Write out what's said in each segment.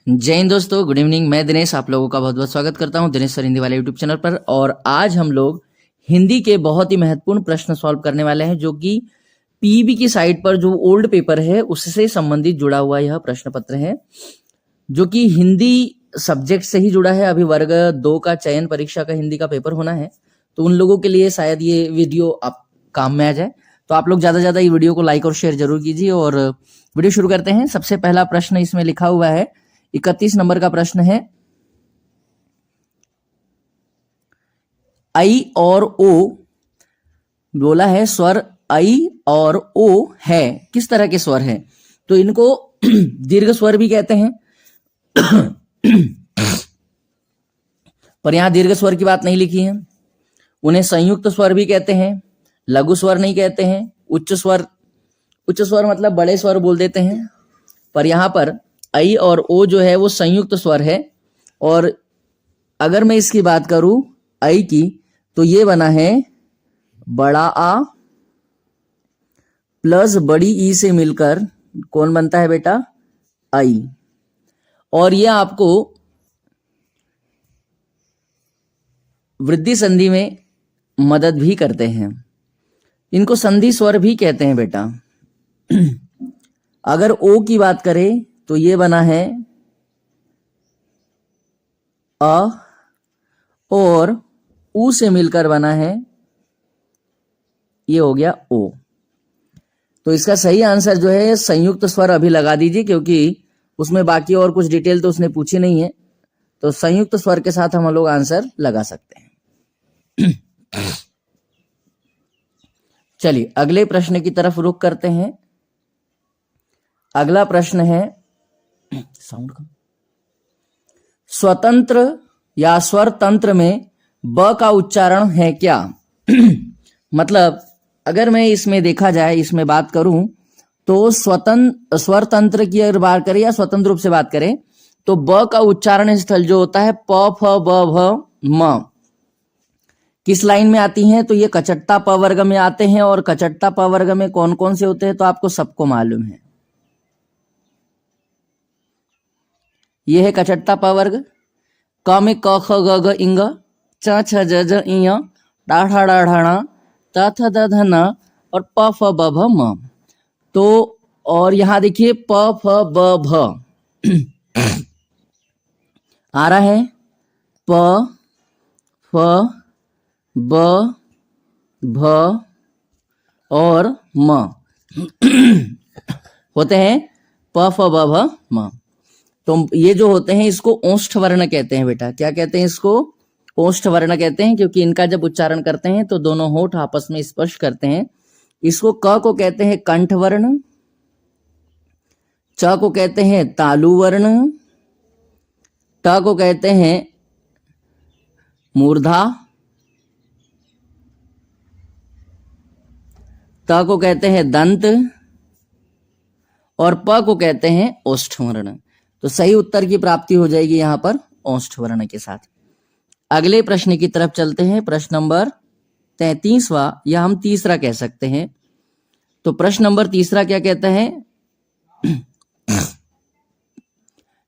जय हिंद दोस्तों, good evening. मैं दिनेश आप लोगों का बहुत बहुत स्वागत करता हूं दिनेश सर हिंदी वाले यूट्यूब चैनल पर। और आज हम लोग हिंदी के बहुत ही महत्वपूर्ण प्रश्न सॉल्व करने वाले हैं, जो कि पीईबी की साइट पर जो ओल्ड पेपर है उससे संबंधित जुड़ा हुआ यह प्रश्न पत्र है, जो कि हिंदी सब्जेक्ट से ही जुड़ा है। अभी वर्ग 2 का चयन परीक्षा का हिंदी का पेपर होना है, तो उन लोगों के लिए शायद ये वीडियो आप काम में आ जाए। तो आप लोग ज्यादा से ज्यादा ये वीडियो को लाइक और शेयर जरूर कीजिए। और वीडियो शुरू करते हैं। सबसे पहला प्रश्न इसमें लिखा हुआ है, 31 नंबर का प्रश्न है, आई और ओ बोला है, स्वर आई और ओ है, किस तरह के स्वर हैं? तो इनको दीर्घ स्वर भी कहते हैं, पर यहां दीर्घ स्वर की बात नहीं लिखी है। उन्हें संयुक्त स्वर भी कहते हैं, लघु स्वर नहीं कहते हैं। उच्च स्वर मतलब बड़े स्वर बोल देते हैं, पर यहां पर आई और ओ जो है वो संयुक्त स्वर है। और अगर मैं इसकी बात करूं आई की, तो ये बना है बड़ा आ प्लस बड़ी ई से मिलकर कौन बनता है बेटा? आई। और ये आपको वृद्धि संधि में मदद भी करते हैं। इनको संधि स्वर भी कहते हैं बेटा। अगर ओ की बात करें तो ये बना है अ, और ऊ से मिलकर बना है, ये हो गया ओ। तो इसका सही आंसर जो है संयुक्त स्वर अभी लगा दीजिए, क्योंकि उसमें बाकी और कुछ डिटेल तो उसने पूछी नहीं है। तो संयुक्त स्वर के साथ हम लोग आंसर लगा सकते हैं। चलिए अगले प्रश्न की तरफ रुख करते हैं। अगला प्रश्न है, साउंड का, स्वतंत्र या स्वर तंत्र में ब का उच्चारण है क्या? मतलब अगर मैं इसमें देखा जाए, इसमें बात करूं तो स्वर तंत्र की अगर बात करें या स्वतंत्र रूप से बात करें, तो ब का उच्चारण स्थल जो होता है प फ ब भ म, किस लाइन में आती हैं? तो ये कचट्टा प वर्ग में आते हैं। और कचट्टा प वर्ग में कौन कौन से होते हैं तो आपको सबको मालूम है। ये है कचट्टा प वर्ग। क में क ख ग घ इंग, च छ ज झ इय, डा ढा डा ढा त थ द ध न, और प फ ब भ म। तो और यहां देखिए प फ ब भ आ रहा है, प फ ब भ और म होते हैं प फ ब भ म। तो ये जो होते हैं इसको ओष्ठ वर्ण कहते हैं बेटा। क्या कहते हैं इसको? ओष्ठ वर्ण कहते हैं, क्योंकि इनका जब उच्चारण करते हैं तो दोनों होठ आपस में स्पर्श करते हैं। इसको क को कहते हैं कंठ वर्ण, च को कहते हैं तालु वर्ण, ट को कहते हैं मूर्धा, त को कहते हैं दंत, और प को कहते हैं ओष्ठ वर्ण। तो सही उत्तर की प्राप्ति हो जाएगी यहां पर ओष्ठ वर्ण के साथ। अगले प्रश्न की तरफ चलते हैं। प्रश्न नंबर 33वां, या हम तीसरा कह सकते हैं। तो प्रश्न नंबर तीसरा क्या कहता है?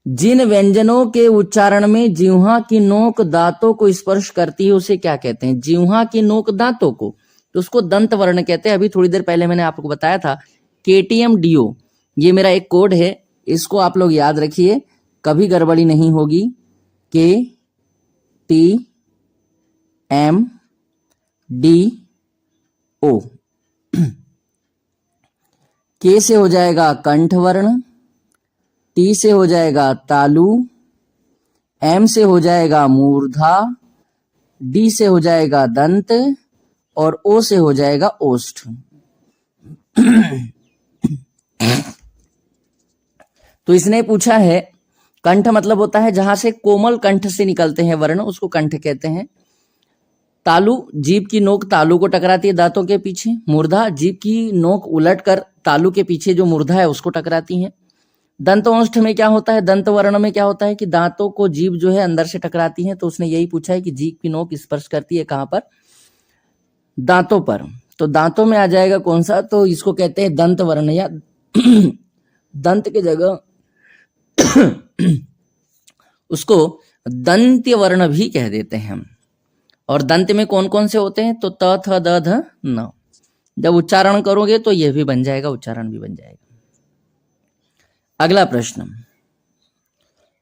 जिन व्यंजनों के उच्चारण में जिह्वा की नोक दांतों को स्पर्श करती है उसे क्या कहते हैं? जिह्वा की नोक दांतों को, तो उसको दंत वर्ण कहते हैं। अभी थोड़ी देर पहले मैंने आपको बताया था KTMDO, ये मेरा एक कोड है, इसको आप लोग याद रखिए, कभी गड़बड़ी नहीं होगी। KTMDO। के से हो जाएगा कंठ वर्ण, टी से हो जाएगा तालु, एम से हो जाएगा मूर्धा, डी से हो जाएगा दंत, और ओ से हो जाएगा ओष्ठ। तो इसने पूछा है, कंठ मतलब होता है जहां से कोमल कंठ से निकलते हैं वर्ण, उसको कंठ कहते हैं। तालु, जीभ की नोक तालु को टकराती है दांतों के पीछे। मूर्धा, जीभ की नोक उलट कर तालु के पीछे जो मूर्धा है उसको टकराती है। दंत ओष्ठ में क्या होता है? दंत वर्ण में क्या होता है कि दांतों को जीभ जो है अंदर से टकराती है। तो उसने यही पूछा है कि जीभ की नोक स्पर्श करती है कहां पर? दांतों पर। तो दांतों में आ जाएगा कौन सा? तो इसको कहते हैं दंत वर्ण, या दंत की जगह उसको दंत्य वर्ण भी कह देते हैं हम। और दंत में कौन कौन से होते हैं? तो त, थ, द, ध, न। जब उच्चारण करोगे तो यह भी बन जाएगा, उच्चारण भी बन जाएगा। अगला प्रश्न,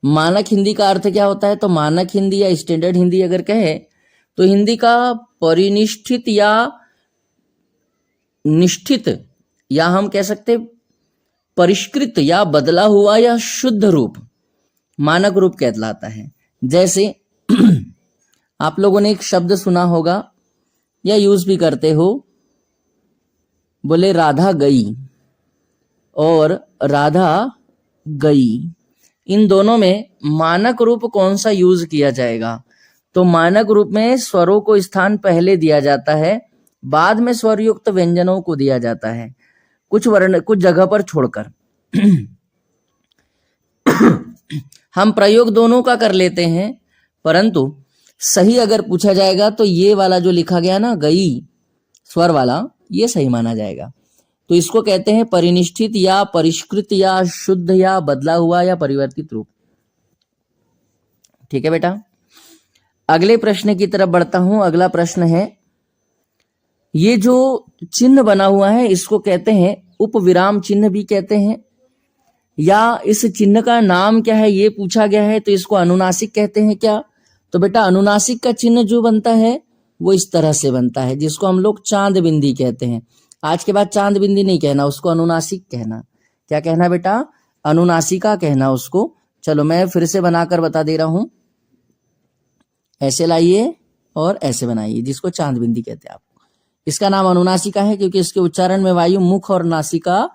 मानक हिंदी का अर्थ क्या होता है? तो मानक हिंदी या स्टैंडर्ड हिंदी अगर कहे तो हिंदी का परिनिष्ठित या निष्ठित, या हम कह सकते परिष्कृत या बदला हुआ या शुद्ध रूप मानक रूप कहलाता है। जैसे आप लोगों ने एक शब्द सुना होगा या यूज भी करते हो, बोले राधा गई और राधा गई, इन दोनों में मानक रूप कौन सा यूज किया जाएगा? तो मानक रूप में स्वरों को स्थान पहले दिया जाता है, बाद में स्वरयुक्त व्यंजनों को दिया जाता है, कुछ वर्ण कुछ जगह पर छोड़कर। हम प्रयोग दोनों का कर लेते हैं, परंतु सही अगर पूछा जाएगा तो ये वाला जो लिखा गया ना, गई स्वर वाला, ये सही माना जाएगा। तो इसको कहते हैं परिनिष्ठित या परिष्कृत या शुद्ध या बदला हुआ या परिवर्तित रूप। ठीक है बेटा, अगले प्रश्न की तरफ बढ़ता हूं। अगला प्रश्न है, ये जो चिन्ह बना हुआ है इसको कहते हैं उपविराम चिन्ह भी कहते हैं, या इस चिन्ह का नाम क्या है ये पूछा गया है, तो इसको अनुनासिक कहते हैं क्या? तो बेटा अनुनासिक का चिन्ह जो बनता है वो इस तरह से बनता है, जिसको हम लोग चांद बिंदी कहते हैं। आज के बाद चांद बिंदी नहीं कहना, उसको अनुनासिक कहना। क्या कहना बेटा? अनुनासिका कहना उसको। चलो मैं फिर से बनाकर बता दे रहा हूं, ऐसे लाइए और ऐसे बनाइए, जिसको चांद बिंदी कहते हैं आप। इसका नाम अनुनासिका है क्योंकि इसके उच्चारण में वायु मुख और नासिका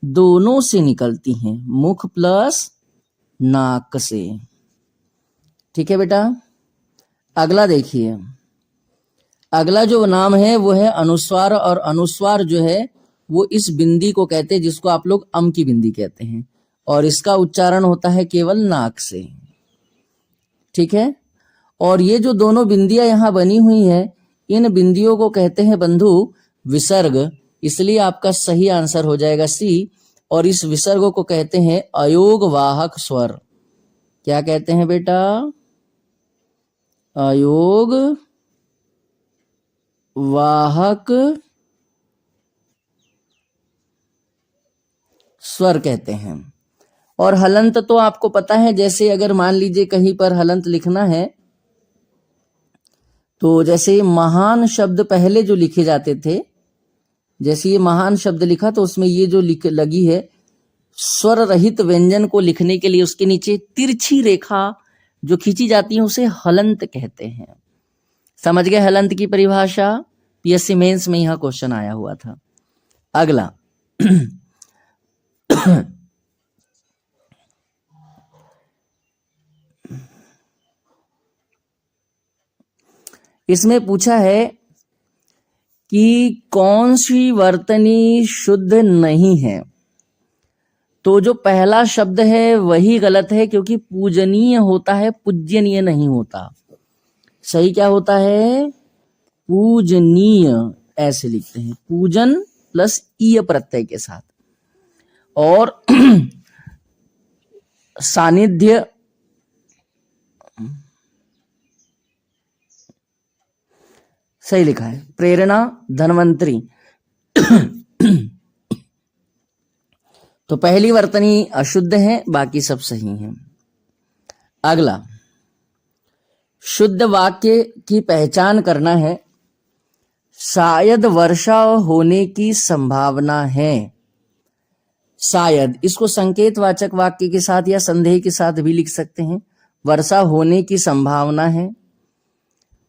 दोनों से निकलती हैं, मुख प्लस नाक से। ठीक है बेटा, अगला देखिए, अगला जो नाम है वो है अनुस्वार, और अनुस्वार जो है वो इस बिंदी को कहते हैं जिसको आप लोग अम की बिंदी कहते हैं, और इसका उच्चारण होता है केवल नाक से। ठीक है, और ये जो दोनों बिंदियां यहां बनी हुई हैं, इन बिंदियों को कहते हैं बंधु विसर्ग, इसलिए आपका सही आंसर हो जाएगा सी। और इस विसर्ग को कहते हैं अयोग वाहक स्वर। क्या कहते हैं बेटा? अयोग वाहक स्वर कहते हैं। और हलंत तो आपको पता है, जैसे अगर मान लीजिए कहीं पर हलंत लिखना है, तो जैसे महान शब्द पहले जो लिखे जाते थे, जैसे ये महान शब्द लिखा तो उसमें ये जो लगी है स्वर रहित व्यंजन को लिखने के लिए उसके नीचे तिरछी रेखा जो खींची जाती है उसे हलंत कहते हैं। समझ गए हलंत की परिभाषा? पीएससी मेंस में यह क्वेश्चन आया हुआ था। अगला इसमें पूछा है कि कौन सी वर्तनी शुद्ध नहीं है? तो जो पहला शब्द है वही गलत है, क्योंकि पूजनीय होता है, पूज्यनीय नहीं होता। सही क्या होता है? पूजनीय, ऐसे लिखते हैं, पूजन प्लस ईय प्रत्यय के साथ। और सानिध्य सही लिखा है, प्रेरणा, धन्वंतरी। तो पहली वर्तनी अशुद्ध है, बाकी सब सही हैं। अगला, शुद्ध वाक्य की पहचान करना है। शायद वर्षा होने की संभावना है। शायद, इसको संकेतवाचक वाक्य के साथ या संदेह के साथ भी लिख सकते हैं। वर्षा होने की संभावना है,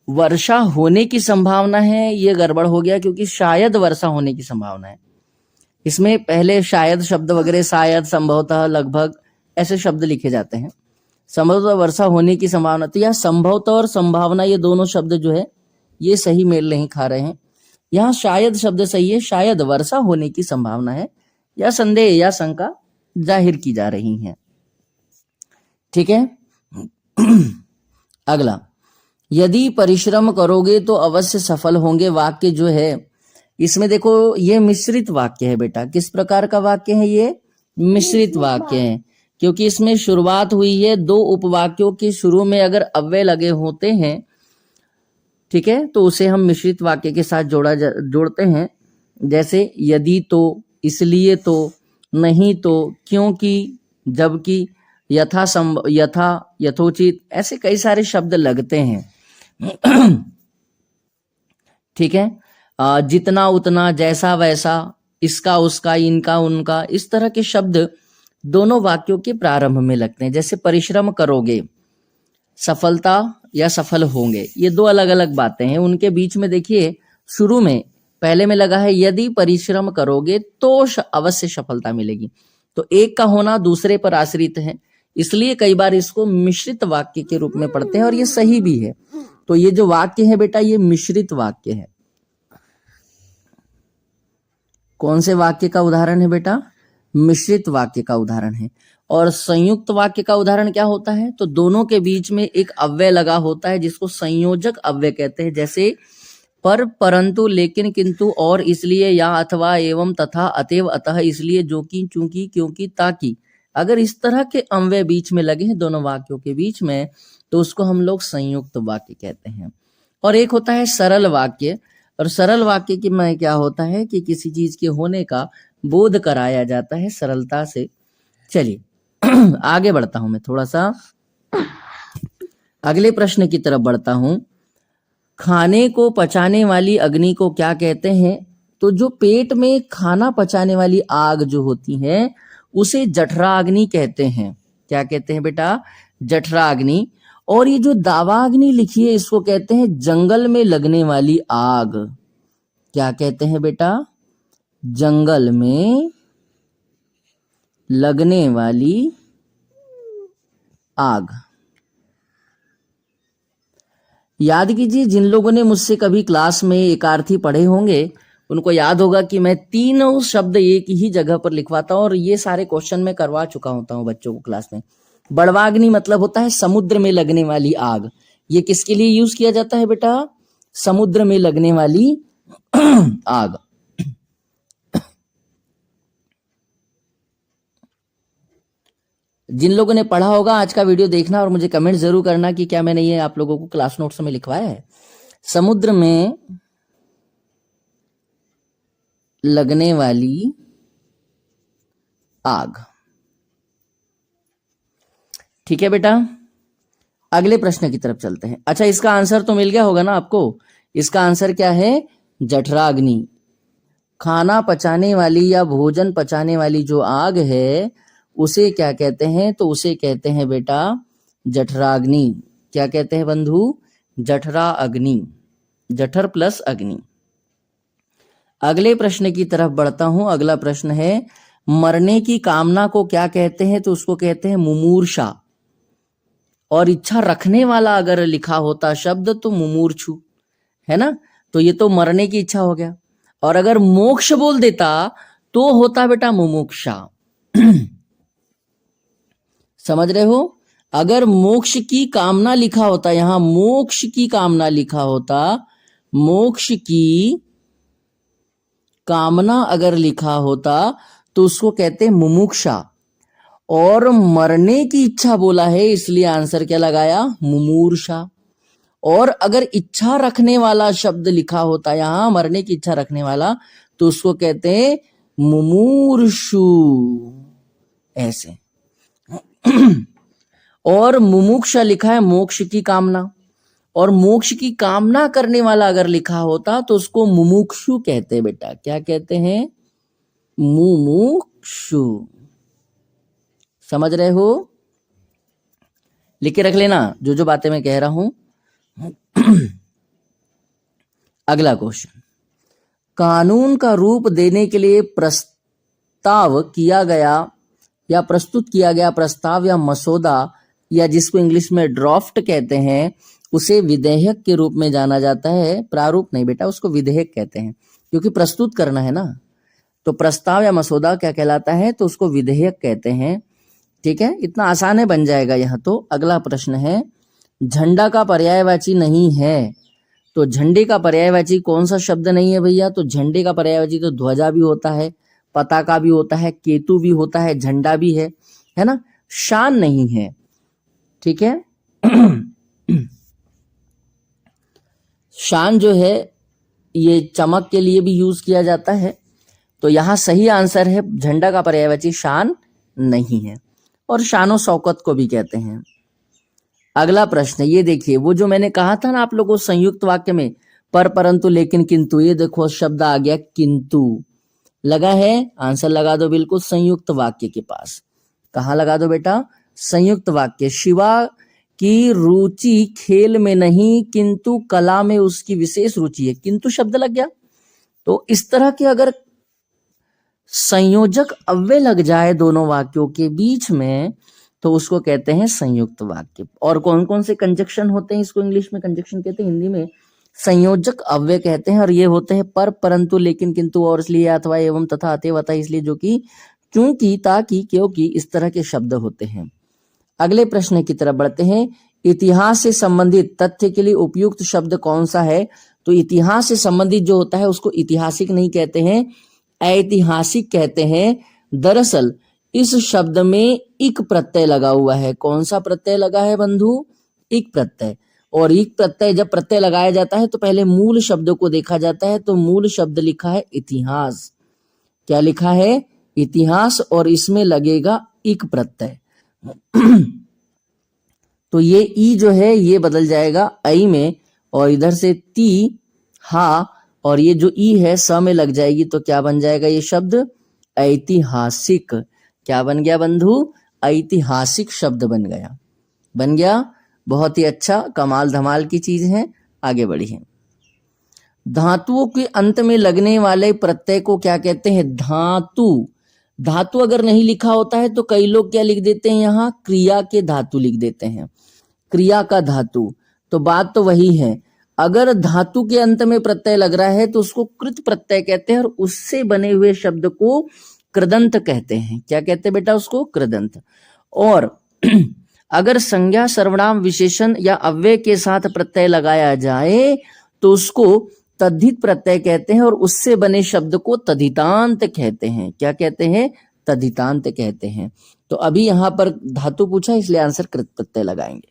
वर्षा होने की संभावना है, ये गड़बड़ हो गया, क्योंकि शायद वर्षा होने की संभावना है। इसमें पहले शायद शब्द वगैरह, शायद, संभवतः, लगभग, ऐसे शब्द लिखे जाते हैं। संभवतः वर्षा होने की संभावना, तो यह संभवतः और संभावना ये दोनों शब्द जो है ये सही मेल नहीं खा रहे हैं। यहाँ शायद शब्द सही है, शायद वर्षा होने की संभावना है, या संदेह या शंका जाहिर की जा रही है। ठीक है। अगला, यदि परिश्रम करोगे तो अवश्य सफल होंगे। वाक्य जो है इसमें देखो ये मिश्रित वाक्य है बेटा। किस प्रकार का वाक्य है ये? मिश्रित वाक्य है। क्योंकि इसमें शुरुआत हुई है दो उपवाक्यों के शुरू में अगर अव्यय लगे होते हैं, ठीक है, तो उसे हम मिश्रित वाक्य के साथ जोड़ते हैं। जैसे यदि तो, इसलिए तो, नहीं तो, क्योंकि, जबकि, यथा संभव, यथा, यथोचित, ऐसे कई सारे शब्द लगते हैं। ठीक है, जितना उतना, जैसा वैसा, इसका उसका, इनका उनका, इस तरह के शब्द दोनों वाक्यों के प्रारंभ में लगते हैं। जैसे परिश्रम करोगे, सफलता या सफल होंगे, ये दो अलग अलग बातें हैं। उनके बीच में देखिए शुरू में पहले में लगा है यदि परिश्रम करोगे तो अवश्य सफलता मिलेगी। तो एक का होना दूसरे पर आश्रित है, इसलिए कई बार इसको मिश्रित वाक्य के रूप में पढ़ते हैं और ये सही भी है। तो ये जो वाक्य है बेटा, ये मिश्रित वाक्य है। कौन से वाक्य का उदाहरण है बेटा? मिश्रित वाक्य का उदाहरण है। और संयुक्त वाक्य का उदाहरण क्या होता है? तो दोनों के बीच में एक अव्यय लगा होता है जिसको संयोजक अव्यय कहते हैं। जैसे पर, परंतु, लेकिन, किंतु, और, इसलिए, या, अथवा, एवं, तथा, अतएव, अतः, इसलिए, जो कि, चूंकि, क्योंकि, ताकि। अगर इस तरह के अव्यय बीच में लगे हैं दोनों वाक्यों के बीच में, तो उसको हम लोग संयुक्त वाक्य कहते हैं। और एक होता है सरल वाक्य। और सरल वाक्य की में क्या होता है कि किसी चीज के होने का बोध कराया जाता है सरलता से। चलिए आगे बढ़ता हूं, मैं थोड़ा सा अगले प्रश्न की तरफ बढ़ता हूं। खाने को पचाने वाली अग्नि को क्या कहते हैं? तो जो पेट में खाना पचाने वाली आग जो होती है उसे जठराग्नि कहते हैं। क्या कहते हैं बेटा? जठराग्नि। और ये जो दावाग्नि लिखी है इसको कहते हैं जंगल में लगने वाली आग। क्या कहते हैं बेटा? जंगल में लगने वाली आग। याद कीजिए, जिन लोगों ने मुझसे कभी क्लास में एकार्थी पढ़े होंगे उनको याद होगा कि मैं तीनों शब्द एक ही जगह पर लिखवाता हूं और ये सारे क्वेश्चन मैं करवा चुका होता हूं बच्चों को क्लास में। बड़वाग्नि मतलब होता है समुद्र में लगने वाली आग। ये किसके लिए यूज किया जाता है बेटा? समुद्र में लगने वाली आग। जिन लोगों ने पढ़ा होगा आज का वीडियो देखना और मुझे कमेंट जरूर करना कि क्या मैंने ये आप लोगों को क्लास नोट्स में लिखवाया है। समुद्र में लगने वाली आग। ठीक है बेटा, अगले प्रश्न की तरफ चलते हैं। अच्छा, इसका आंसर तो मिल गया होगा ना आपको। इसका आंसर क्या है? जठराग्नि। खाना पचाने वाली या भोजन पचाने वाली जो आग है उसे क्या कहते हैं? तो उसे कहते हैं बेटा जठराग्नि। क्या कहते हैं बंधु? जठरा अग्नि। जठर प्लस अग्नि। अगले प्रश्न की तरफ बढ़ता हूं। अगला प्रश्न है मरने की कामना को क्या कहते हैं? तो उसको कहते हैं मुमूर्षा। और इच्छा रखने वाला अगर लिखा होता शब्द तो मुमूर्षु, है ना? तो ये तो मरने की इच्छा हो गया। और अगर मोक्ष बोल देता तो होता बेटा मुमुक्षा। समझ रहे हो? अगर मोक्ष की कामना लिखा होता, यहां मोक्ष की कामना लिखा होता, मोक्ष की कामना अगर लिखा होता तो उसको कहते हैं मुमुक्षा। और मरने की इच्छा बोला है इसलिए आंसर क्या लगाया? मुमूर्षा। और अगर इच्छा रखने वाला शब्द लिखा होता यहां, मरने की इच्छा रखने वाला, तो उसको कहते हैं मुमूर्षु। ऐसे। और मुमुक्षा लिखा है मोक्ष की कामना, और मोक्ष की कामना करने वाला अगर लिखा होता तो उसको मुमुक्षु कहते हैं बेटा। क्या कहते हैं? मुमुक्षु। समझ रहे हो? लिख के रख लेना जो जो बातें मैं कह रहा हूं। अगला क्वेश्चन, कानून का रूप देने के लिए प्रस्ताव किया गया या प्रस्तुत किया गया प्रस्ताव या मसौदा, या जिसको इंग्लिश में ड्राफ्ट कहते हैं, उसे विधेयक के रूप में जाना जाता है। प्रारूप नहीं बेटा, उसको विधेयक कहते हैं, क्योंकि प्रस्तुत करना है ना। तो प्रस्ताव या मसौदा क्या कहलाता है? तो उसको विधेयक कहते हैं। ठीक है, इतना आसान है, बन जाएगा यह तो। अगला प्रश्न है झंडा का पर्यायवाची नहीं है। तो झंडे का पर्यायवाची कौन सा शब्द नहीं है भैया? तो झंडे का पर्यायवाची तो ध्वजा भी होता है, पताका भी होता है, केतु भी होता है, झंडा भी है ना? शान नहीं है। ठीक है, शान जो है ये चमक के लिए भी यूज किया जाता है, तो यहां सही आंसर है झंडा का पर्यायवाची शान नहीं है, और शानो शौकत को भी कहते हैं। अगला प्रश्न ये देखिए, वो जो मैंने कहा था ना आप लोगों को संयुक्त वाक्य में पर, परंतु, लेकिन, किंतु, ये देखो शब्द आ गया किंतु, लगा है, आंसर लगा दो बिल्कुल संयुक्त वाक्य के पास। कहाँ लगा दो बेटा? संयुक्त वाक्य। शिवा की रुचि खेल में नहीं किंतु कला में उसकी विशेष रुचि है, किंतु शब्द लग गया। तो इस तरह के अगर संयोजक अव्यय लग जाए दोनों वाक्यों के बीच में तो उसको कहते हैं संयुक्त वाक्य। और कौन कौन से कंजक्शन होते हैं, इसको इंग्लिश में कंजक्शन कहते हैं, हिंदी में संयोजक अव्यय कहते हैं। और ये होते हैं पर, परंतु, लेकिन, किंतु, और, इसलिए, अथवा, एवं, तथा, अतएव, अतः, इसलिए, जो कि, चूंकि, ताकि, क्योंकि, इस तरह के शब्द होते हैं। अगले प्रश्न की तरफ बढ़ते हैं। इतिहास से संबंधित तथ्य के लिए उपयुक्त शब्द कौन सा है? तो इतिहास से संबंधित जो होता है उसको ऐतिहासिक नहीं कहते हैं, ऐतिहासिक कहते हैं। दरअसल इस शब्द में इक प्रत्यय लगा हुआ है। कौन सा प्रत्यय लगा है बंधु? इक प्रत्यय। और इक प्रत्यय जब प्रत्यय लगाया जाता है तो पहले मूल शब्द को देखा जाता है, तो मूल शब्द लिखा है इतिहास। क्या लिखा है? इतिहास, और इसमें लगेगा इक प्रत्यय। तो ये ई जो है ये बदल जाएगा ऐ में, और इधर से ती, हा, और ये जो ई है स में लग जाएगी, तो क्या बन जाएगा ये शब्द? ऐतिहासिक। क्या बन गया बंधु? ऐतिहासिक शब्द बन गया। बन गया, बहुत ही अच्छा, कमाल धमाल की चीज है। आगे बढ़िए। धातुओं के अंत में लगने वाले प्रत्यय को क्या कहते हैं? धातु। धातु अगर नहीं लिखा होता है तो कई लोग क्या लिख देते हैं, यहाँ क्रिया के धातु लिख देते हैं, क्रिया का धातु। तो बात तो वही है, अगर धातु के अंत में प्रत्यय लग रहा है तो उसको कृत प्रत्यय कहते हैं, और उससे बने हुए शब्द को कृदंत कहते हैं। क्या कहते हैं बेटा? उसको कृदंत। और अगर संज्ञा, सर्वनाम, विशेषण या अव्यय के साथ प्रत्यय लगाया जाए तो उसको तद्धित प्रत्यय कहते हैं, और उससे बने शब्द को तद्धितांत कहते हैं। क्या कहते हैं? तद्धितांत कहते हैं। तो अभी यहां पर धातु पूछा इसलिए आंसर कृत प्रत्यय लगाएंगे।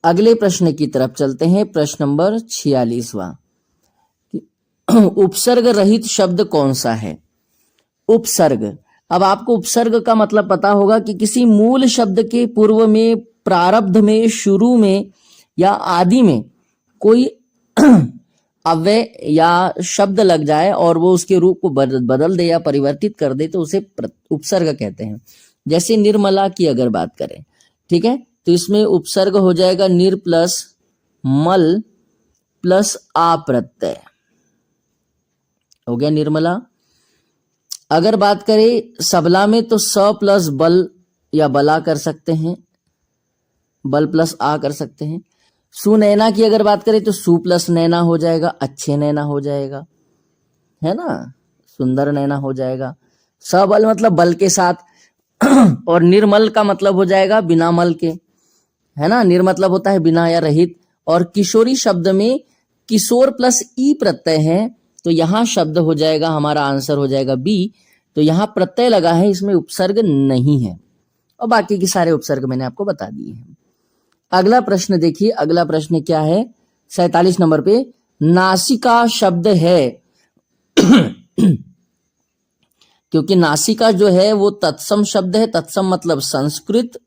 अगले प्रश्न की तरफ चलते हैं। प्रश्न नंबर 46वां। उपसर्ग रहित शब्द कौन सा है? उपसर्ग। अब आपको उपसर्ग का मतलब पता होगा कि किसी मूल शब्द के पूर्व में, प्रारब्ध में, शुरू में या आदि में कोई अव्यय या शब्द लग जाए और वो उसके रूप को बदल दे या परिवर्तित कर दे तो उसे उपसर्ग कहते हैं। जैसे निर्मला की अगर बात करें, ठीक है, तो इसमें उपसर्ग हो जाएगा निर प्लस मल प्लस आ प्रत्यय, हो गया निर्मला। अगर बात करें सबला में तो स प्लस बल या बला कर सकते हैं, बल प्लस आ कर सकते हैं। सुनैना की अगर बात करें तो सु प्लस नैना हो जाएगा, अच्छे नैना हो जाएगा, है ना, सुंदर नैना हो जाएगा। सबल मतलब बल के साथ, और निर्मल का मतलब हो जाएगा बिना मल के, है ना, निर मतलब होता है बिना या रहित। और किशोरी शब्द में किशोर प्लस ई प्रत्यय है, तो यहां शब्द हो जाएगा, हमारा आंसर हो जाएगा बी। तो यहां प्रत्यय लगा है, इसमें उपसर्ग नहीं है, और बाकी के सारे उपसर्ग मैंने आपको बता दिए हैं। अगला प्रश्न देखिए, अगला प्रश्न क्या है 47 नंबर पे। नासिका शब्द है क्योंकि नासिका जो है वो तत्सम शब्द है, तत्सम मतलब संस्कृत,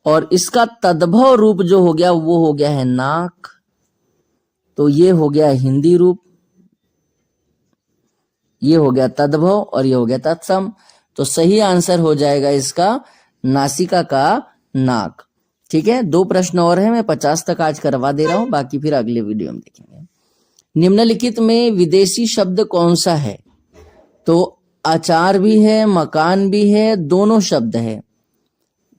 और इसका तद्भव रूप जो हो गया वो हो गया है नाक, तो ये हो गया हिंदी रूप, ये हो गया तद्भव और ये हो गया तत्सम। तो सही आंसर हो जाएगा इसका नासिका का नाक। ठीक है, 2 प्रश्न और है, मैं 50 तक आज करवा दे रहा हूं, बाकी फिर अगले वीडियो में देखेंगे। निम्नलिखित में विदेशी शब्द कौन सा है? तो अचार भी है, मकान भी है, दोनों शब्द है।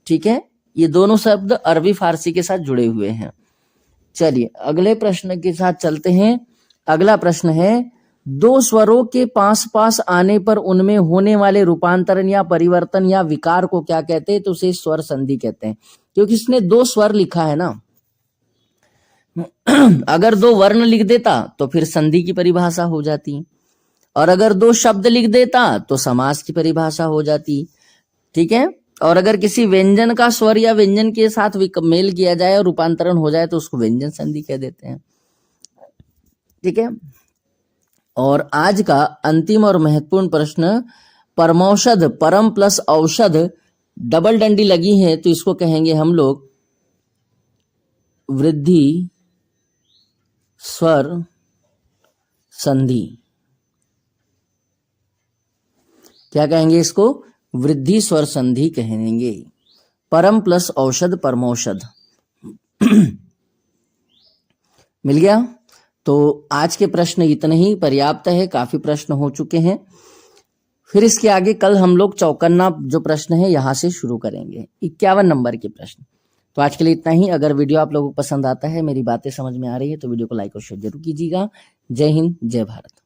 ठीक है, ये दोनों शब्द अरबी फारसी के साथ जुड़े हुए हैं। चलिए अगले प्रश्न के साथ चलते हैं। अगला प्रश्न है, 2 स्वरों के पास पास आने पर उनमें होने वाले रूपांतरण या परिवर्तन या विकार को क्या कहते हैं? तो उसे स्वर संधि कहते हैं, क्योंकि इसने 2 स्वर लिखा है ना। अगर 2 वर्ण लिख देता तो फिर संधि की परिभाषा हो जाती, और अगर 2 शब्द लिख देता तो समास की परिभाषा हो जाती। ठीक है, और अगर किसी व्यंजन का स्वर या व्यंजन के साथ मेल किया जाए और रूपांतरण हो जाए तो उसको व्यंजन संधि कह देते हैं। ठीक है। और आज का अंतिम और महत्वपूर्ण प्रश्न, परमौषध, परम प्लस औषध डबल डंडी लगी है तो इसको कहेंगे हम लोग वृद्धि स्वर संधि। क्या कहेंगे इसको? वृद्धि स्वर संधि कहेंगे। परम प्लस औषध परमौषध। मिल गया? तो आज के प्रश्न इतने ही पर्याप्त है, काफी प्रश्न हो चुके हैं। फिर इसके आगे कल हम लोग चौकन्ना जो प्रश्न है यहां से शुरू करेंगे, 51 नंबर के प्रश्न। तो आज के लिए इतना ही। अगर वीडियो आप लोगों को पसंद आता है, मेरी बातें समझ में आ रही है तो वीडियो को लाइक और शेयर जरूर कीजिएगा। जय हिंद, जय भारत।